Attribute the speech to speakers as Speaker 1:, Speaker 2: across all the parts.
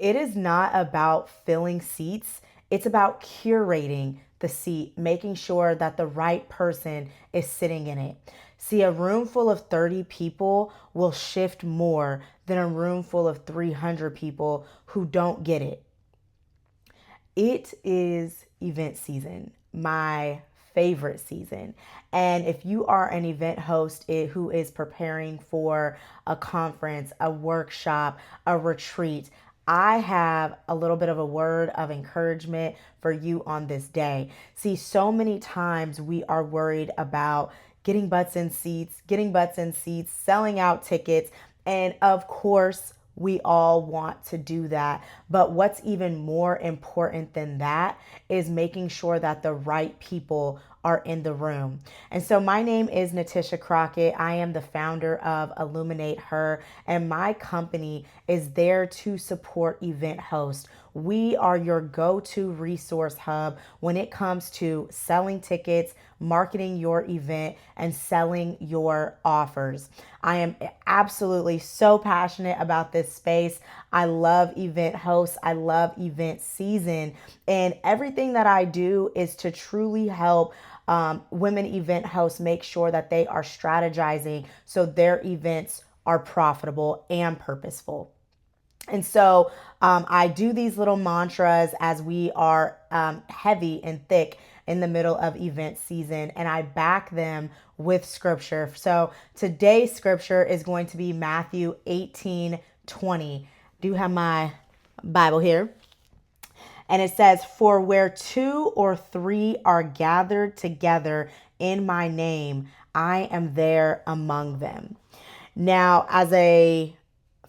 Speaker 1: It is not about filling seats. It's about curating the seat, making sure that the right person is sitting in it. See, a room full of 30 people will shift more than a room full of 300 people who don't get it. It is event season, my favorite season. And if you are an event host who is preparing for a conference, a workshop, a retreat, I have a little bit of a word of encouragement for you on this day. See, so many times we are worried about getting butts in seats, selling out tickets, and of course, we all want to do that. But what's even more important than that is making sure that the right people are in the room. And so my name is Natisha Crockett. I am the founder of Illuminate Her, and my company is there to support event hosts. We are your go-to resource hub when it comes to selling tickets, marketing your event, and selling your offers. I am absolutely so passionate about this space. I love event hosts. I love event season. And everything that I do is to truly help women event hosts make sure that they are strategizing so their events are profitable and purposeful. And so I do these little mantras as we are heavy and thick in the middle of event season, and I back them with scripture. So today's scripture is going to be Matthew 18:20. I do have my Bible here. And it says, "For where two or three are gathered together in my name, I am there among them." Now, as a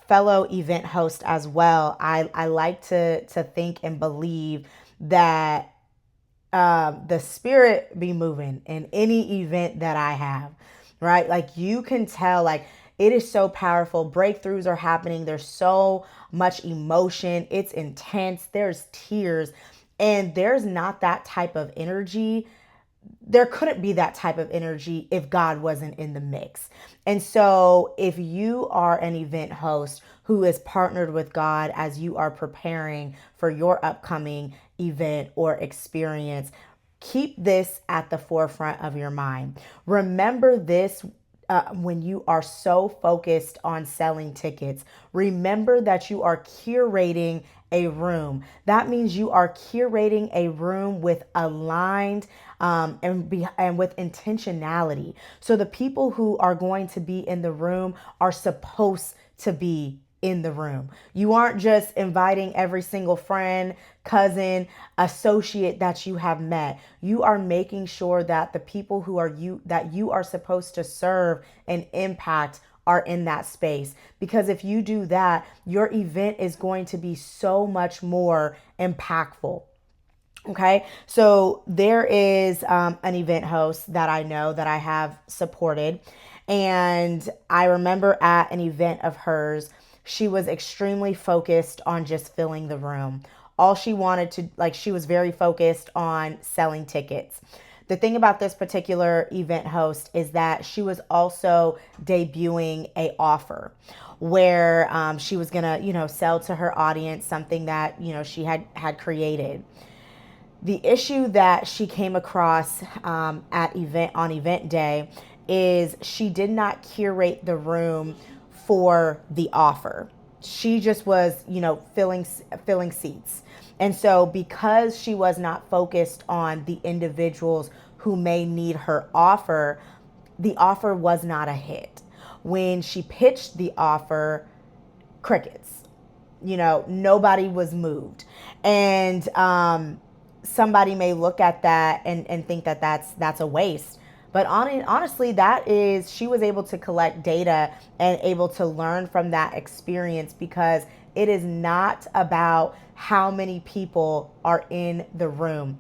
Speaker 1: fellow event host as well, I like to think and believe that the spirit be moving in any event that I have, right? Like you can tell, like it is so powerful. Breakthroughs are happening. There's so much emotion. It's intense. There's tears. And there's not that type of energy. There couldn't be that type of energy if God wasn't in the mix. And so, if you are an event host who is partnered with God as you are preparing for your upcoming event or experience, keep this at the forefront of your mind. Remember this when you are so focused on selling tickets. Remember that you are curating a room. That means you are curating a room with aligned and with intentionality. So the people who are going to be in the room are supposed to be in the room. You aren't just inviting every single friend, cousin, associate that you have met. You are making sure that the people that you are supposed to serve and impact are in that space. Because if you do that, your event is going to be so much more impactful. Okay, so there is an event host that I know that I have supported. And I remember at an event of hers, she was extremely focused on just filling the room. All she wanted to, like, she was very focused on selling tickets. The thing about this particular event host is that she was also debuting a offer where she was gonna, sell to her audience something that she had created. The issue that she came across at event day is she did not curate the room for the offer. She just was, filling seats. And so because she was not focused on the individuals who may need her offer, the offer was not a hit. When she pitched the offer, crickets. Nobody was moved. And somebody may look at that and think that that's a waste. But honestly, she was able to collect data and able to learn from that experience, because it is not about how many people are in the room.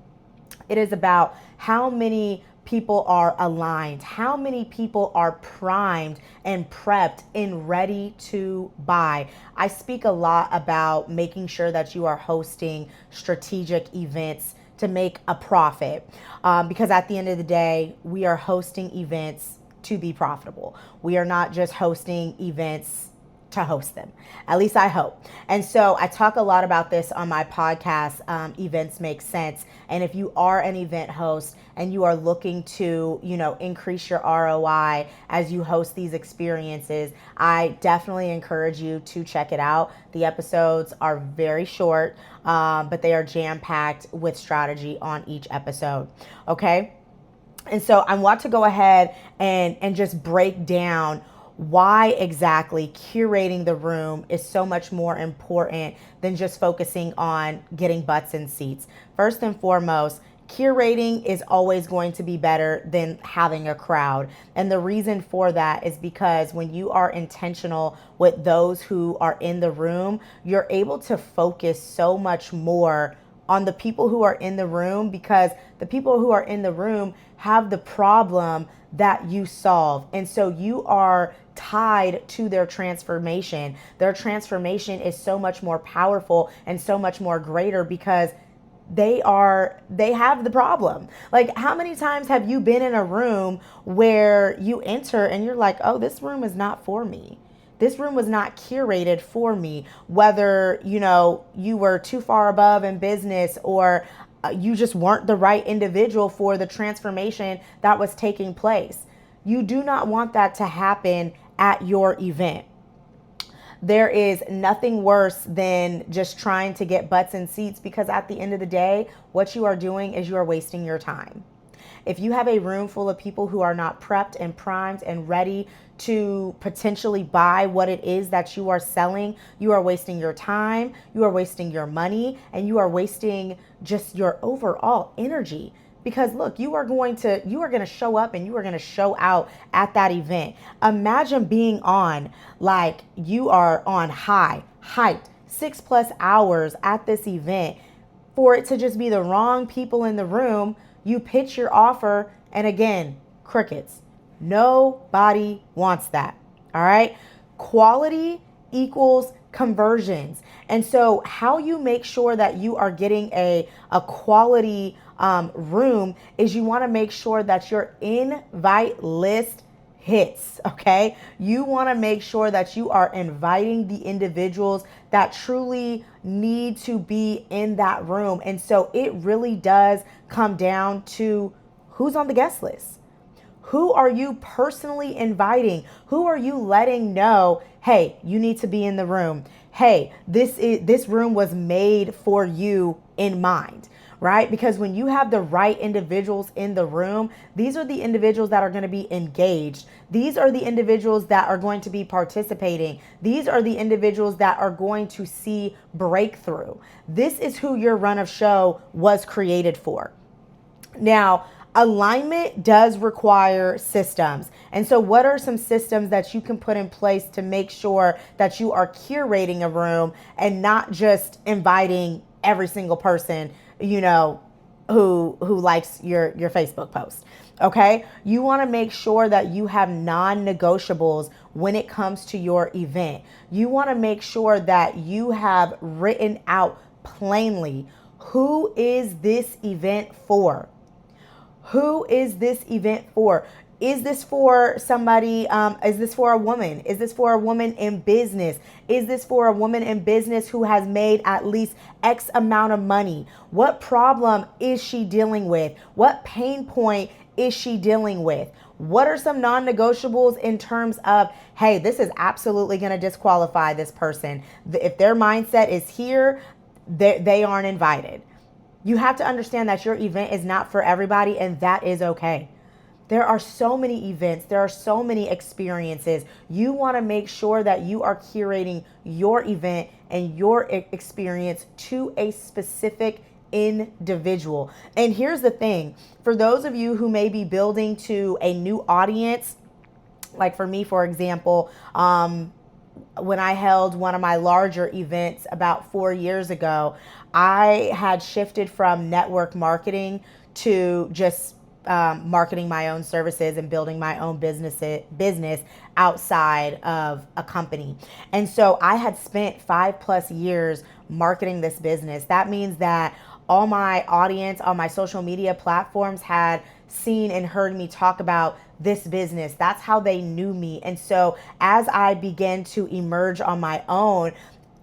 Speaker 1: It is about how many people are aligned, how many people are primed and prepped and ready to buy. I speak a lot about making sure that you are hosting strategic events to make a profit, because at the end of the day, we are hosting events to be profitable. We are not just hosting events to host them. At least I hope. And so I talk a lot about this on my podcast, Events Make Sense. And if you are an event host and you are looking to, increase your ROI as you host these experiences, I definitely encourage you to check it out. The episodes are very short, but they are jam-packed with strategy on each episode. Okay? And so I want to go ahead and just break down why exactly curating the room is so much more important than just focusing on getting butts in seats. First and foremost, curating is always going to be better than having a crowd. And the reason for that is because when you are intentional with those who are in the room, you're able to focus so much more on the people who are in the room, because the people who are in the room have the problem that you solve. And so you are tied to their transformation. Their transformation is so much more powerful and so much more greater because they have the problem. Like, how many times have you been in a room where you enter and you're like, oh, this room is not for me. This room was not curated for me, whether, you were too far above in business or you just weren't the right individual for the transformation that was taking place. You do not want that to happen at your event. There is nothing worse than just trying to get butts in seats, because at the end of the day, what you are doing is you are wasting your time. If you have a room full of people who are not prepped and primed and ready to potentially buy what it is that you are selling, you are wasting your time, you are wasting your money, and you are wasting just your overall energy. Because look, you are going to show up and you are going to show out at that event. Imagine being on, like, you are on hyped 6+ hours at this event, for it to just be the wrong people in the room. You pitch your offer, and again, crickets. Nobody wants that. All right. Quality equals conversions. And so how you make sure that you are getting a quality room is you want to make sure that your invite list hits. Okay. You want to make sure that you are inviting the individuals that truly need to be in that room. And so it really does come down to who's on the guest list. Who are you personally inviting? Who are you letting know, hey, you need to be in the room? Hey, this room was made for you in mind, right? Because when you have the right individuals in the room, these are the individuals that are going to be engaged. These are the individuals that are going to be participating. These are the individuals that are going to see breakthrough. This is who your run of show was created for. Now, alignment does require systems. And so what are some systems that you can put in place to make sure that you are curating a room and not just inviting every single person, who likes your Facebook post? Okay? You want to make sure that you have non-negotiables when it comes to your event. You want to make sure that you have written out plainly, who is this event for? Who is this event for? Is this for somebody? Is this for a woman? Is this for a woman in business? Is this for a woman in business who has made at least X amount of money? What problem is she dealing with? What pain point is she dealing with? What are some non-negotiables in terms of, hey, this is absolutely going to disqualify this person. If their mindset is here, they aren't invited. You have to understand that your event is not for everybody, and that is okay. There are so many events. There are so many experiences. You want to make sure that you are curating your event and your experience to a specific individual. And here's the thing. For those of you who may be building to a new audience, like for me, for example, when I held one of my larger events about 4 years ago, I had shifted from network marketing to just marketing my own services and building my own business outside of a company. And so I had spent 5+ years marketing this business. That means that all my audience on my social media platforms had seen and heard me talk about this business. That's how they knew me. And so as I began to emerge on my own,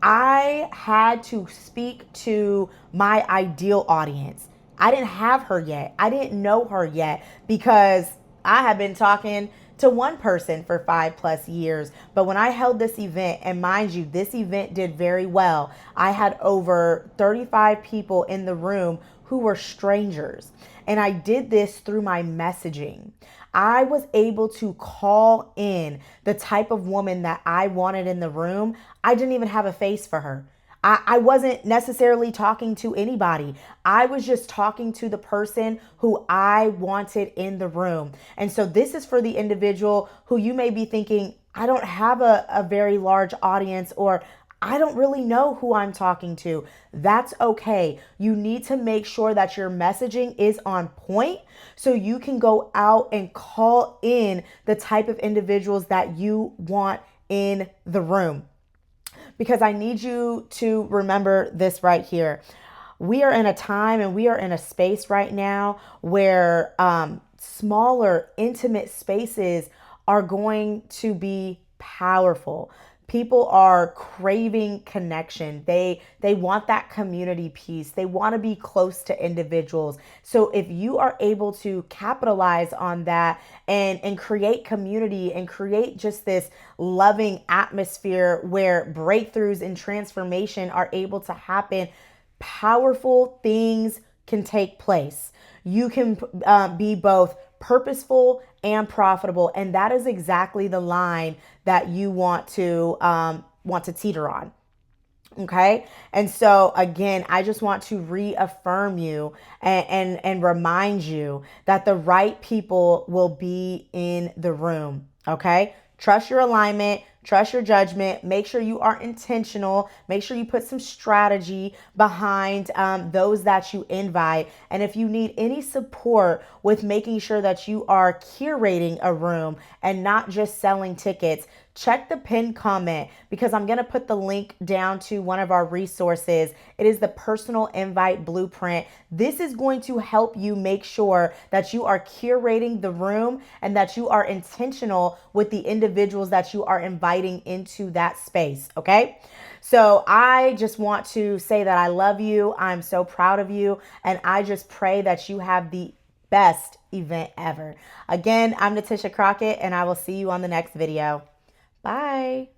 Speaker 1: I had to speak to my ideal audience. I didn't have her yet. I didn't know her yet because I had been talking to one person for 5+ years. But when I held this event, and mind you, this event did very well, I had over 35 people in the room who were strangers. And I did this through my messaging. I was able to call in the type of woman that I wanted in the room. I didn't even have a face for her. I wasn't necessarily talking to anybody. I was just talking to the person who I wanted in the room. And so this is for the individual who you may be thinking, I don't have a very large audience, or I don't really know who I'm talking to. That's okay. You need to make sure that your messaging is on point so you can go out and call in the type of individuals that you want in the room. Because I need you to remember this right here. We are in a time and we are in a space right now where smaller, intimate spaces are going to be powerful. People are craving connection. They want that community piece. They want to be close to individuals. So if you are able to capitalize on that and create community and create just this loving atmosphere where breakthroughs and transformation are able to happen, powerful things can take place. You can be both purposeful and profitable, and that is exactly the line that you want to teeter on. Okay. And so again, I just want to reaffirm you and remind you that the right people will be in the room. Okay. Trust your alignment, trust your judgment. Make sure you are intentional. Make sure you put some strategy behind those that you invite. And if you need any support with making sure that you are curating a room and not just selling tickets, check the pinned comment because I'm going to put the link down to one of our resources. It is the personal invite blueprint. This is going to help you make sure that you are curating the room and that you are intentional with the individuals that you are inviting into that space. Okay. So I just want to say that I love you. I'm so proud of you. And I just pray that you have the best event ever. Again, I'm Natisha Crockett, and I will see you on the next video. Bye.